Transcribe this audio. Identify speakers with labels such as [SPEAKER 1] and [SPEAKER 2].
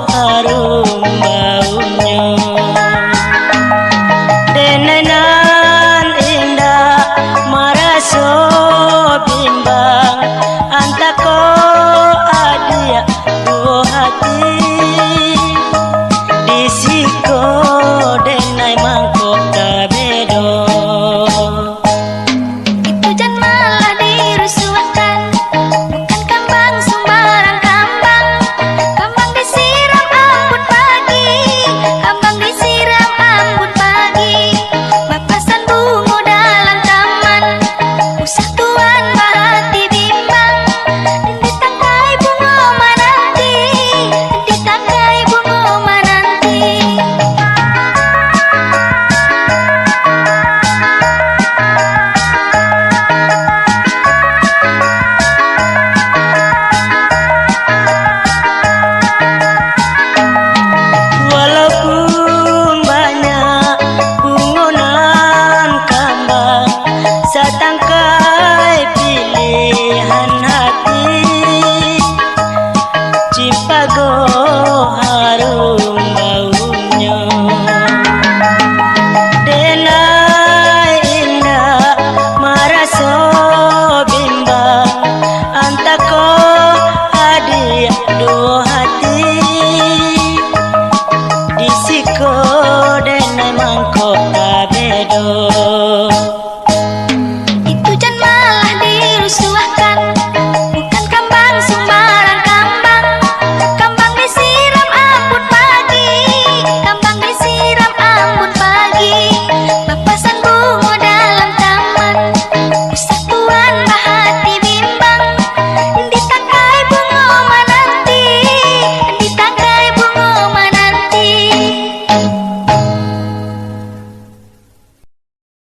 [SPEAKER 1] harum baunya. Denenan indah maraso bimbang antako adia dua hati disiko denai mangkok kabedo.
[SPEAKER 2] Itu jan malah dirusuhkan, bukan kambang sembarang kambang. Kambang disiram ambut pagi, kambang disiram ambut pagi. Papasan bunga dalam taman, usah tuan bahati bimbang. Ditangkai bunga menanti, ditangkai bunga menanti.
[SPEAKER 1] Walaupun banyak bungonan kambang, setangkai pilihan hati. Cimpago harum baunya. Denai indah maraso bimbang antako adia dua hati disiko denai mangkok kabedo.